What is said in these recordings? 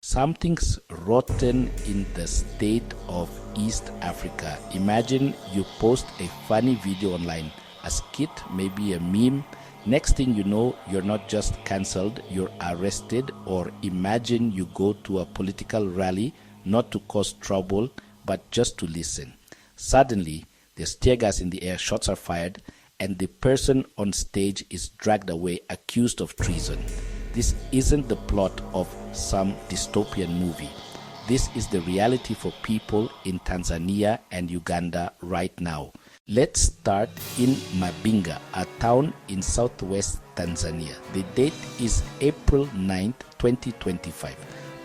Something's rotten in the state of East Africa. Imagine you post a funny video online, a skit, maybe a meme. Next thing you know, you're not just cancelled, you're arrested. Or imagine you go to a political rally, not to cause trouble, but just to listen. Suddenly, there's tear gas in the air, shots are fired, and the person on stage is dragged away accused of treason. This isn't the plot of some dystopian movie. This is the reality for people in Tanzania and Uganda right now. Let's start in Mabinga, a town in southwest Tanzania. The date is April 9th, 2025.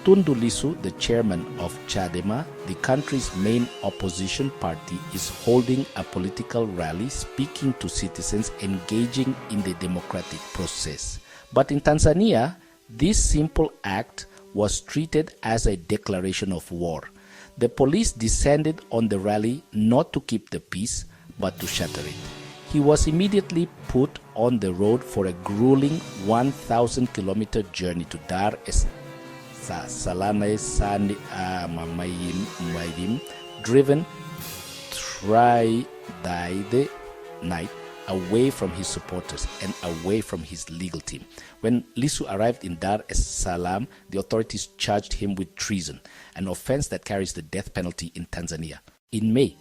Tundu Lissu, the chairman of Chadema, the country's main opposition party, is holding a political rally speaking to citizens engaging in the democratic process. But in Tanzania, this simple act was treated as a declaration of war. The police descended on the rally not to keep the peace, but to shatter it. He was immediately put on the road for a grueling 1,000-kilometer journey to Dar es Salaam, driven through the night, away from his supporters and away from his legal team. When Lissu arrived in Dar es Salaam, the authorities charged him with treason, an offense that carries the death penalty in Tanzania. In May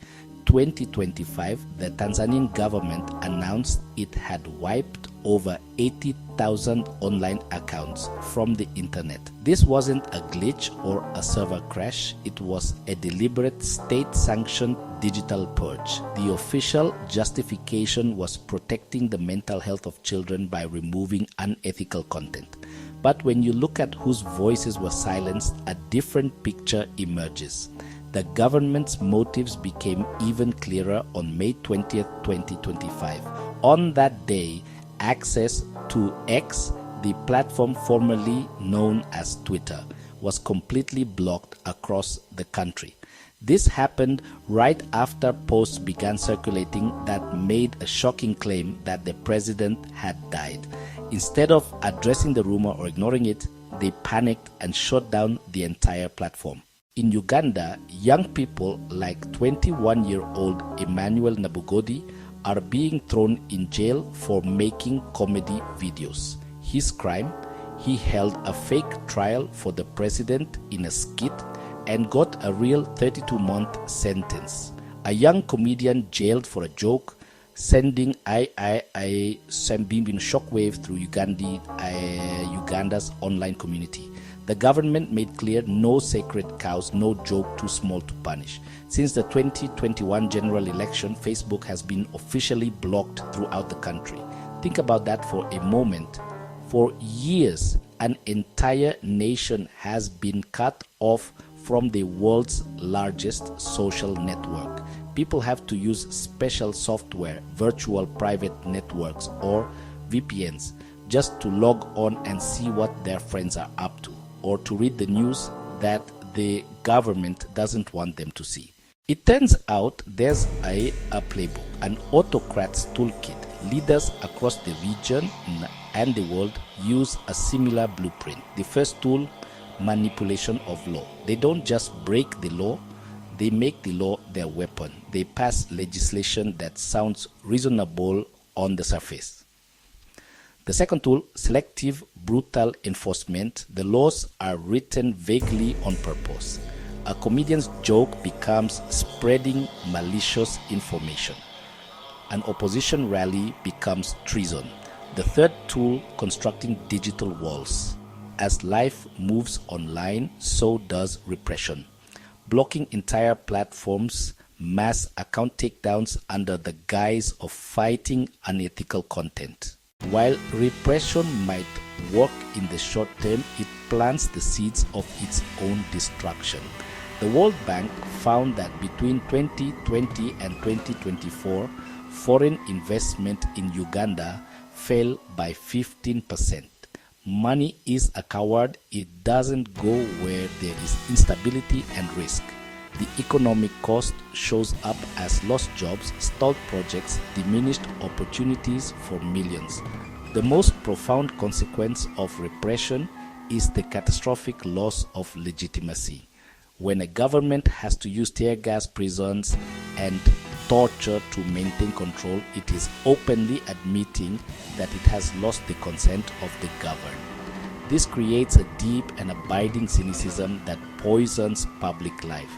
2025, the Tanzanian government announced it had wiped over 80,000 online accounts from the internet. This wasn't a glitch or a server crash, it was a deliberate state-sanctioned digital purge. The official justification was protecting the mental health of children by removing unethical content. But when you look at whose voices were silenced, a different picture emerges. The government's motives became even clearer on May 20th, 2025. On that day, access to X, the platform formerly known as Twitter, was completely blocked across the country. This happened right after posts began circulating that made a shocking claim that the president had died. Instead of addressing the rumor or ignoring it, they panicked and shut down the entire platform. In Uganda, young people like 21-year-old Emmanuel Nabugodi are being thrown in jail for making comedy videos. His crime? He held a fake trial for the president in a skit and got a real 32-month sentence. A young comedian jailed for a joke, sending shockwave through Uganda's online community. The government made clear no sacred cows, no joke too small to punish. Since the 2021 general election, Facebook has been officially blocked throughout the country. Think about that for a moment. For years, an entire nation has been cut off from the world's largest social network. People have to use special software, virtual private networks, or VPNs, just to log on and see what their friends are up to, or to read the news that the government doesn't want them to see. It turns out there's a playbook, an autocrat's toolkit. Leaders across the region and the world use a similar blueprint. The first tool, manipulation of law. They don't just break the law, they make the law their weapon. They pass legislation that sounds reasonable on the surface. The second tool, selective, brutal enforcement. The laws are written vaguely on purpose. A comedian's joke becomes spreading malicious information. An opposition rally becomes treason. The third tool, constructing digital walls. As life moves online, so does repression. Blocking entire platforms, mass account takedowns under the guise of fighting unethical content. While repression might work in the short term, it plants the seeds of its own destruction. The World Bank found that between 2020 and 2024, foreign investment in Uganda fell by 15%. Money is a coward. It doesn't go where there is instability and risk. The economic cost shows up as lost jobs, stalled projects, diminished opportunities for millions. The most profound consequence of repression is the catastrophic loss of legitimacy. When a government has to use tear gas prisons and torture to maintain control, it is openly admitting that it has lost the consent of the governed. This creates a deep and abiding cynicism that poisons public life.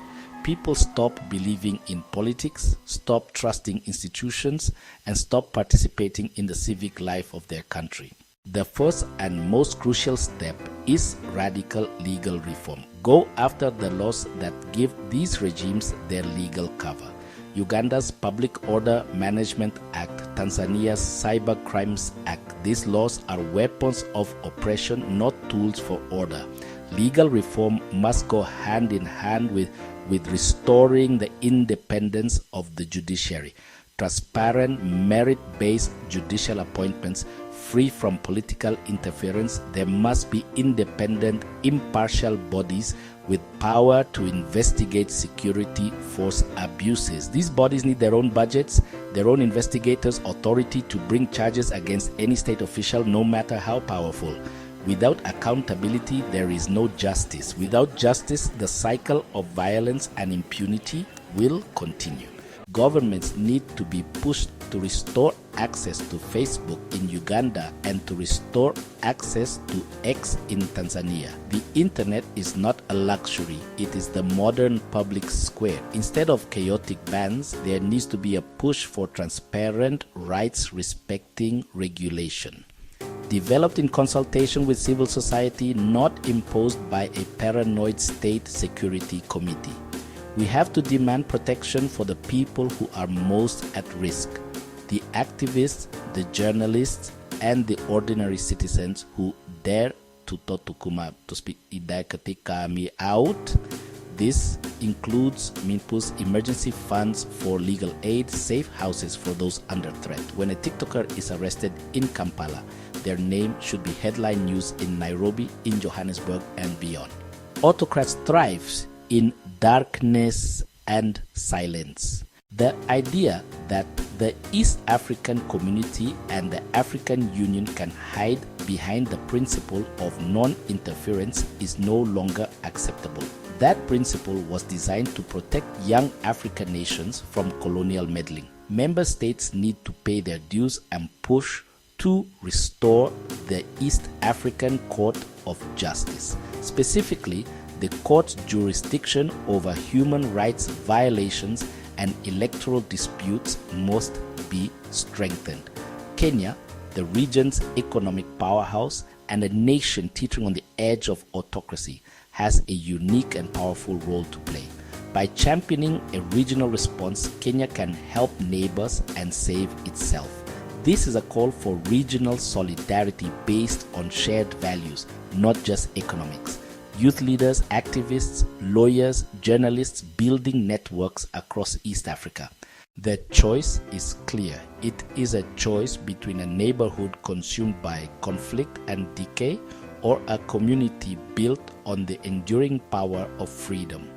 People stop believing in politics, stop trusting institutions, and stop participating in the civic life of their country. The first and most crucial step is radical legal reform. Go after the laws that give these regimes their legal cover. Uganda's Public Order Management Act, Tanzania's Cyber Crimes Act. These laws are weapons of oppression, not tools for order. Legal reform must go hand in hand with restoring the independence of the judiciary. Transparent, merit-based judicial appointments free from political interference. There must be independent, impartial bodies with power to investigate security force abuses. These bodies need their own budgets, their own investigators, authority to bring charges against any state official, no matter how powerful. Without accountability, there is no justice. Without justice, the cycle of violence and impunity will continue. Governments need to be pushed to restore access to Facebook in Uganda and to restore access to X in Tanzania. The internet is not a luxury, it is the modern public square. Instead of chaotic bans, there needs to be a push for transparent, rights-respecting regulation. Developed in consultation with civil society, not imposed by a paranoid state security committee. We have to demand protection for the people who are most at risk, the activists, the journalists, and the ordinary citizens who dare to speak idai katika mi out. This includes MINPU's emergency funds for legal aid, safe houses for those under threat. When a TikToker is arrested in Kampala, their name should be headline news in Nairobi, in Johannesburg, and beyond. Autocrats thrive in darkness and silence. The idea that the East African community and the African Union can hide behind the principle of non-interference is no longer acceptable. That principle was designed to protect young African nations from colonial meddling. Member states need to pay their dues and push to restore the East African Court of Justice. Specifically, the court's jurisdiction over human rights violations and electoral disputes must be strengthened. Kenya, the region's economic powerhouse and a nation teetering on the edge of autocracy, has a unique and powerful role to play. By championing a regional response, Kenya can help neighbors and save itself. This is a call for regional solidarity based on shared values, not just economics. Youth leaders, activists, lawyers, journalists building networks across East Africa. The choice is clear. It is a choice between a neighborhood consumed by conflict and decay or a community built on the enduring power of freedom.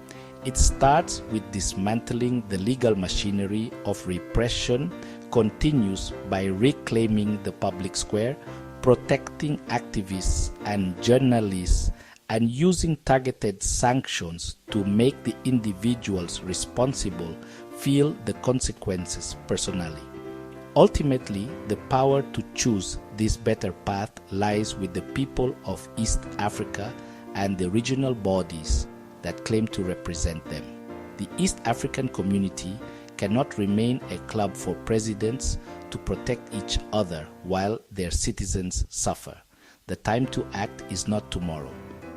It starts with dismantling the legal machinery of repression, continues by reclaiming the public square, protecting activists and journalists, and using targeted sanctions to make the individuals responsible feel the consequences personally. Ultimately, the power to choose this better path lies with the people of East Africa and the regional bodies that claim to represent them. The East African community cannot remain a club for presidents to protect each other while their citizens suffer. The time to act is not tomorrow.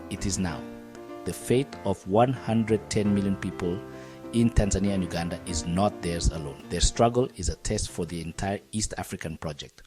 It is now. The fate of 110 million people in Tanzania and Uganda is not theirs alone. Their struggle is a test for the entire East African project.